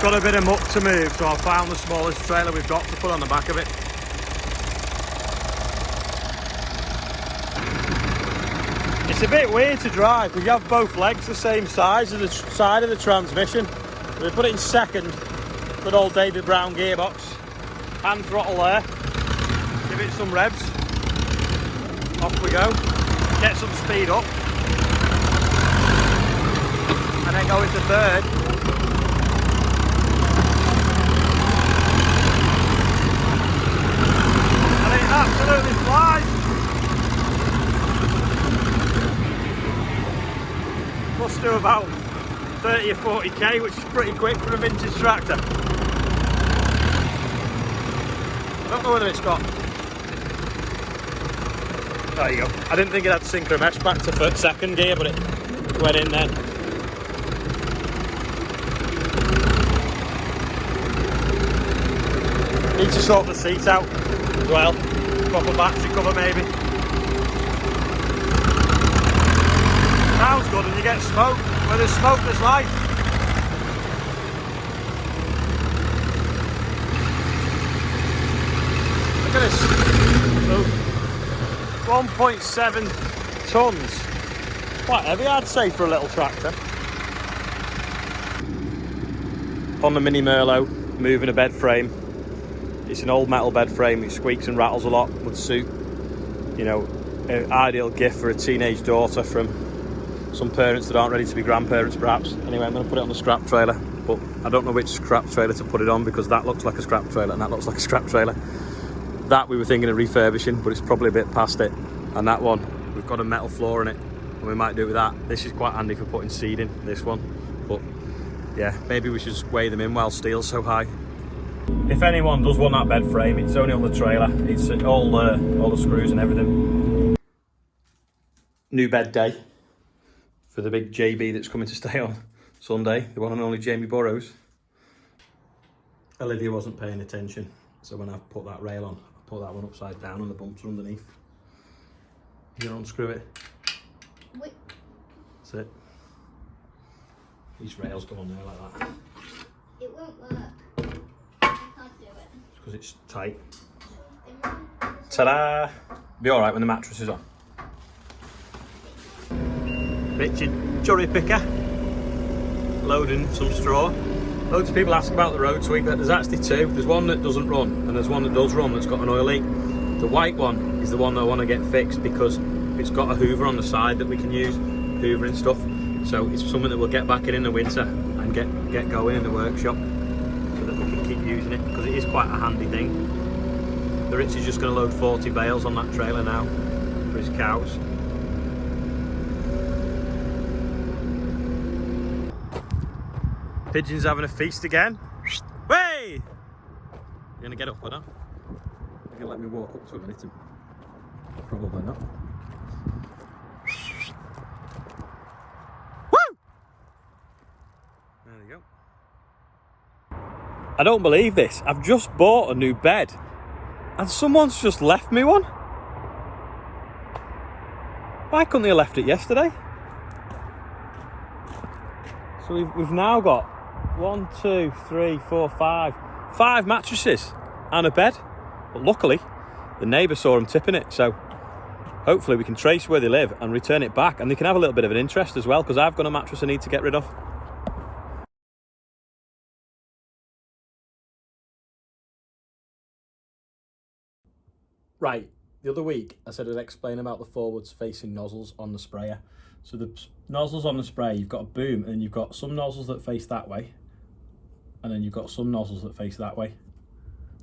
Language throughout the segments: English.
got a bit of muck to move, so I found the smallest trailer we've got to put on the back of it. It's a bit weird to drive because you have both legs the same size as the side of the transmission. We put it in second, good old David Brown gearbox, hand throttle there, give it some revs, off we go, get some speed up, and then go into third. And it absolutely flies. Must do about 30 or 40k, which is pretty quick for a vintage tractor. I don't know whether it's got... There you go. I didn't think it had synchro mesh back to second gear, but it went in then. Need to sort the seat out as well. Proper battery cover maybe. Sounds good and you get smoke. Where there's smoke, there's life. Look at this. Oh, 1.7 tons. Quite heavy, I'd say, for a little tractor. On the Mini Merlot, moving a bed frame. It's an old metal bed frame. It squeaks and rattles a lot. Would suit, you know, an ideal gift for a teenage daughter from some parents that aren't ready to be grandparents, perhaps. Anyway, I'm going to put it on the scrap trailer, but I don't know which scrap trailer to put it on because that looks like a scrap trailer and that looks like a scrap trailer. That we were thinking of refurbishing, but it's probably a bit past it. And that one, we've got a metal floor in it, and we might do it with that. This is quite handy for putting seed in, this one. But yeah, maybe we should just weigh them in while steel's so high. If anyone does want that bed frame, it's only on the trailer. It's all the screws and everything. New bed day for the big JB that's coming to stay on Sunday, the one and only Jamie Burrows. Olivia wasn't paying attention, so when I put that rail on, I put that one upside down and the bumps are underneath. You don't unscrew it. Wait. That's it. These rails go on there like that. It won't work. I can't do it. It's because it's tight. Ta-da! Be alright when the mattress is on. Richard cherry picker, loading some straw. Loads of people ask about the road sweeper. There's actually two. There's one that doesn't run and there's one that does run that's got an oil leak. The white one is the one that I want to get fixed because it's got a hoover on the side that we can use, hoovering stuff. So it's something that we'll get back in the winter and get going in the workshop so that we can keep using it because it is quite a handy thing. The Rich is just going to load 40 bales on that trailer now for his cows. Pigeons having a feast again. Way! You're gonna get up or not? You're gonna let me walk up to him and hit him? Probably not. Woo! There you go. I don't believe this. I've just bought a new bed and someone's just left me one. Why couldn't they have left it yesterday? So we've now got 1, 2, 3, 4, 5 mattresses and a bed, but luckily the neighbour saw them tipping it, so hopefully we can trace where they live and return it back, and they can have a little bit of an interest as well because I've got a mattress I need to get rid of. Right, the other week I said I'd explain about the forwards facing nozzles on the sprayer. So the nozzles on the sprayer, you've got a boom and you've got some nozzles that face that way and then you've got some nozzles that face that way.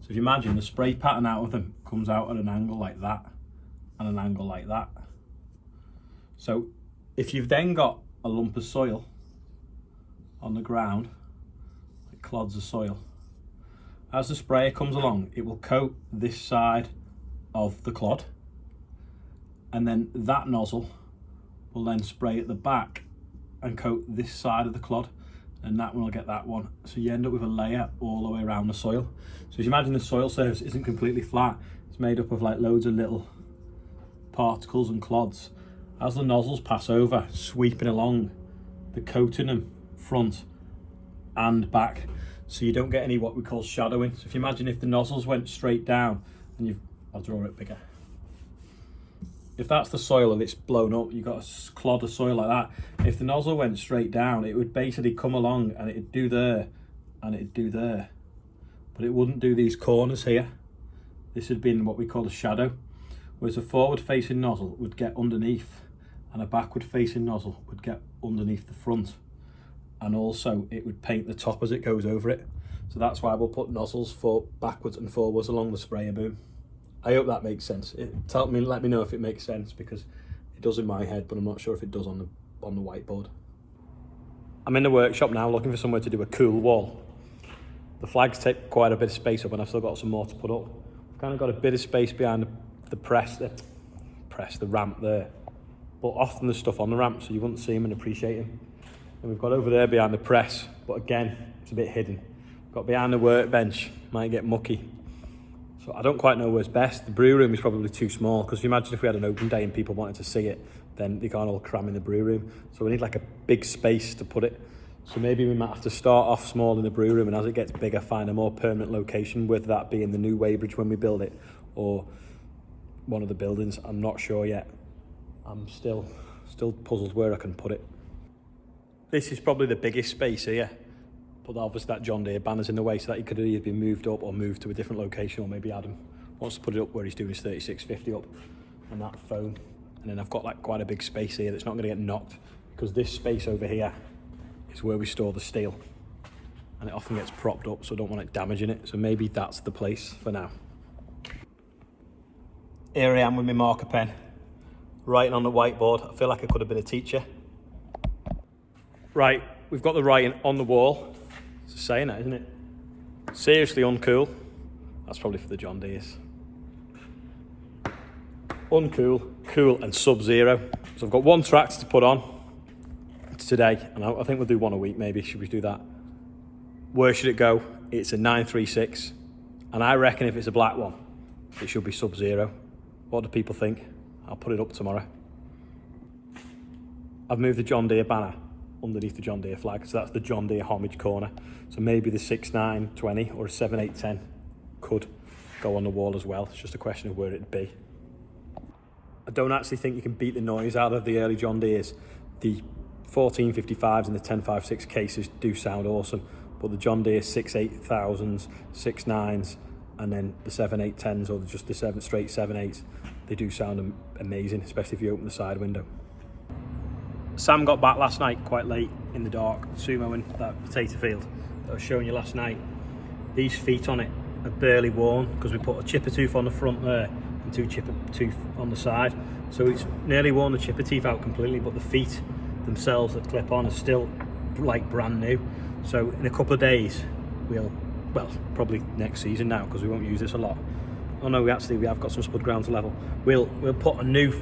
So if you imagine the spray pattern out of them comes out at an angle like that and an angle like that. So if you've then got a lump of soil on the ground, like clods of soil, as the sprayer comes along, it will coat this side of the clod and then that nozzle will then spray at the back and coat this side of the clod, and that one will get that one. So you end up with a layer all the way around the soil. So as you imagine, the soil surface isn't completely flat. It's made up of like loads of little particles and clods. As the nozzles pass over, sweeping along, they're coating them front and back. so you don't get any what we call shadowing. So if you imagine if the nozzles went straight down, and I'll draw it bigger. If that's the soil and it's blown up, you've got a clod of soil like that. If the nozzle went straight down, it would basically come along and it'd do there, and it'd do there. But it wouldn't do these corners here. This had been what we call a shadow. Whereas a forward facing nozzle would get underneath, and a backward facing nozzle would get underneath the front. And also it would paint the top as it goes over it. So that's why we'll put nozzles for backwards and forwards along the sprayer boom. I hope that makes sense. Let me know if it makes sense, because it does in my head, but I'm not sure if it does on the whiteboard. I'm in the workshop now looking for somewhere to do a cool wall. The flags take quite a bit of space up, and I've still got some more to put up. I've kind of got a bit of space behind the ramp there, but often there's stuff on the ramp so you wouldn't see them and appreciate them. And we've got over there behind the press, but again, it's a bit hidden. We've got behind the workbench, might get mucky. So I don't quite know where's best. The brew room is probably too small, because if you imagine if we had an open day and people wanted to see it, then they can't all cram in the brew room. So we need like a big space to put it. So maybe we might have to start off small in the brew room, and as it gets bigger, find a more permanent location, whether that be in the new weighbridge when we build it, or one of the buildings. I'm not sure yet. I'm still puzzled where I can put it. This is probably the biggest space here, but obviously that John Deere banner's in the way, so that he could either be moved up or moved to a different location, or maybe Adam wants to put it up where he's doing his 3650 up, and that foam. And then I've got like quite a big space here that's not going to get knocked, because this space over here is where we store the steel, and it often gets propped up, so I don't want it damaging it. So maybe that's the place for now. Here I am with my marker pen, writing on the whiteboard. I feel like I could have been a teacher. Right, we've got the writing on the wall. It's a saying that, isn't it? Seriously uncool. That's probably for the John Deeres. Uncool, cool, and sub-zero. So I've got one tractor to put on today, and I think we'll do one a week maybe. Should we do that? Where should it go? It's a 936, and I reckon if it's a black one, it should be sub-zero. What do people think? I'll put it up tomorrow. I've moved the John Deere banner underneath the John Deere flag, so that's the John Deere homage corner. So maybe the 6920 or a 7810 could go on the wall as well. It's just a question of where it'd be. I don't actually think you can beat the noise out of the early John Deeres. The 1455s and the 1056 cases do sound awesome, but the John Deere 68000s, 69s, and then the 7810s, or just the straight 78s, they do sound amazing, especially if you open the side window. Sam got back last night quite late in the dark, sumoing that potato field that I was showing you last night. These feet on it are barely worn, because we put a chipper tooth on the front there and two chipper tooth on the side, so it's nearly worn the chipper teeth out completely, but the feet themselves that clip on are still like brand new. So in a couple of days well, probably next season now, because we won't use this a lot. Oh no, we have got some spud ground to level. We'll put a new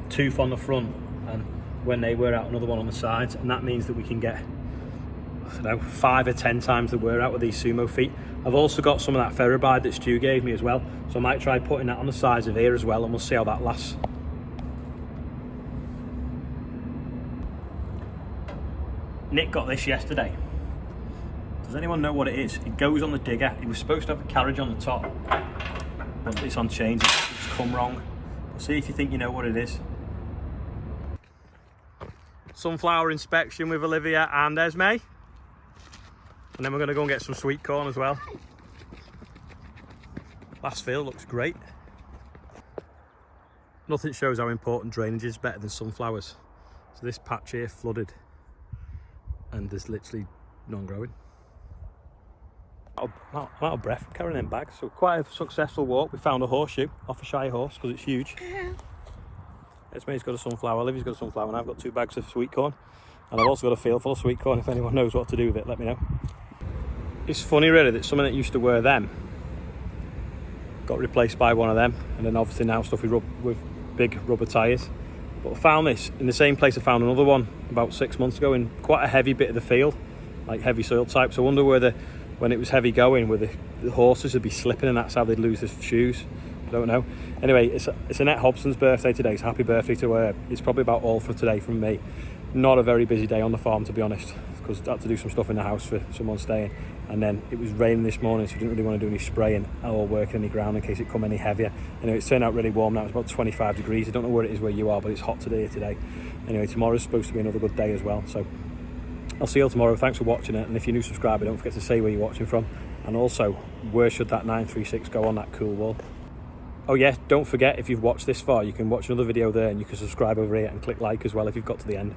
tooth on the front, and when they wear out, another one on the sides, and that means that we can get, I don't know, 5 or 10 times the wear out with these sumo feet. I've also got some of that ferrobide that Stu gave me as well, so I might try putting that on the sides of here as well, and we'll see how that lasts. Nick got this yesterday. Does anyone know what it is? It goes on the digger. It was supposed to have a carriage on the top, but it's on chains. It's come wrong. We'll see if you think you know what it is. Sunflower inspection with Olivia and Esme. And then we're going to go and get some sweet corn as well. Last field looks great. Nothing shows how important drainage is better than sunflowers. So this patch here flooded, and there's literally none growing. I'm out of breath carrying them bags. So quite a successful walk. We found a horseshoe off a shy horse because it's huge. Esme's got a sunflower, Olivia's got a sunflower, and I've got 2 bags of sweet corn. And I've also got a field full of sweet corn. If anyone knows what to do with it, let me know. It's funny really that someone that used to wear them got replaced by one of them, and then obviously now stuff with big rubber tyres. But I found this in the same place I found another one about 6 months ago in quite a heavy bit of the field, like heavy soil type. So I wonder whether when it was heavy going, where the horses would be slipping, and that's how they'd lose their shoes. I don't know. Anyway, it's Annette Hobson's birthday today, so happy birthday to her. It's probably about all for today from me. Not a very busy day on the farm, to be honest. because I had to do some stuff in the house for someone staying, and then it was raining this morning, so I didn't really want to do any spraying or working any ground in case it come any heavier. Anyway, it's turned out really warm now. It's about 25 degrees. I don't know where it is where you are, but it's hot today. Anyway, tomorrow's supposed to be another good day as well, so I'll see you all tomorrow. Thanks for watching it, and if you're a new subscriber, don't forget to say where you're watching from, and also where should that 936 go on that cool wall. Oh yeah, don't forget, if you've watched this far, you can watch another video there, and you can subscribe over here and click like as well if you've got to the end.